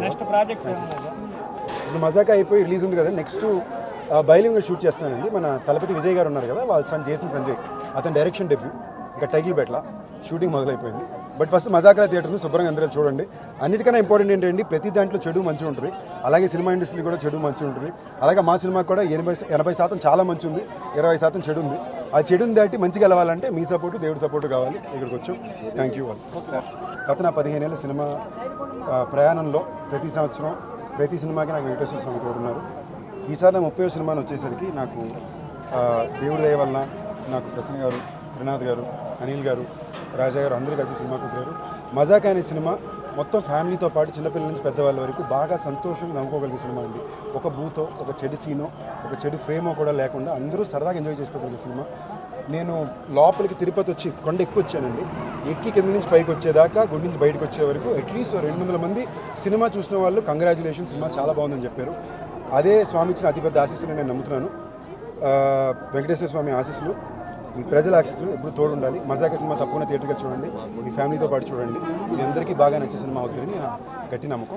Next projects ఇప్పుడు మజాకా అయిపోయి release ఉంది కదా, నెక్స్ట్ బైలింగ్వల్ షూట్ చేస్తానండి. మన తలపతి విజయ్ గారు ఉన్నారు కదా, వాళ్ళ సన్ జేసన్ సంజయ్, అతని డైరెక్షన్ డెబ్యూ, ఇంకా టైటిల్ పెట్టలా, షూటింగ్ మొదలైపోయింది. బట్ ఫస్ట్ మజాకా థియేటర్ని శుభ్రంగా అందరూ చూడండి. అన్నిటికన్నా ఇంపార్టెంట్ ఏంటంటే ప్రతి దాంట్లో చెడు మంచి ఉంటుంది, అలాగే సినిమా ఇండస్ట్రీ కూడా చెడు మంచి ఉంటుంది. అలాగే మా సినిమాకి కూడా 80% చాలా మంచి ఉంది, 20% చెడు ఉంది. ఆ చెడుని దాటి మంచిగా వెళ్ళాలంటే మీ సపోర్టు, దేవుడి సపోర్టు కావాలి. ఇక్కడికి వచ్చాం. థ్యాంక్ యూ వాళ్ళు. గత నా 15 ఏళ్ళ సినిమా ప్రయాణంలో ప్రతి సంవత్సరం ప్రతి సినిమాకి నాకు వెంకటేశ్వర స్వామి తోడున్నారు. ఈసారి నా 30వ సినిమాని వచ్చేసరికి నాకు దేవుడి దయ వలన నాకు ప్రసన్న గారు, త్రినాథ్ గారు, అనిల్ గారు, రాజా గారు అందరూ కలిసి సినిమా కుదిరారు. మజాకా అనే సినిమా మొత్తం ఫ్యామిలీతో పాటు చిన్నపిల్లల నుంచి పెద్దవాళ్ళ వరకు బాగా సంతోషంగా నవ్వుకోగలిగే సినిమా అండి. ఒక బూతో, ఒక చెడు సీనో, ఒక చెడు ఫ్రేమో కూడా లేకుండా అందరూ సరదాగా ఎంజాయ్ చేసుకోగలిగే సినిమా. నేను లోపలికి తిరుపతి వచ్చి కొండ ఎక్కువ వచ్చానండి. ఎక్కి కింద నుంచి పైకి వచ్చేదాకా, గుడి నుంచి బయటకు వచ్చే వరకు అట్లీస్ట్ 200 మంది సినిమా చూసిన వాళ్ళు కంగ్రాచులేషన్, సినిమా చాలా బాగుందని చెప్పారు. అదే స్వామి ఇచ్చిన అతిపెద్ద ఆశీస్సులు నేను నమ్ముతున్నాను. వెంకటేశ్వర స్వామి ఆశీస్సులు, మీ ప్రజల ఆశీస్సులు ఎప్పుడు తోడు ఉండాలి. మజాకా సినిమా తప్పకుండా థియేటర్కి చూడండి, మీ ఫ్యామిలీతో పాటు చూడండి. మీ అందరికీ బాగా నచ్చే సినిమా అవుతుందని నా గట్టి నమ్మకం.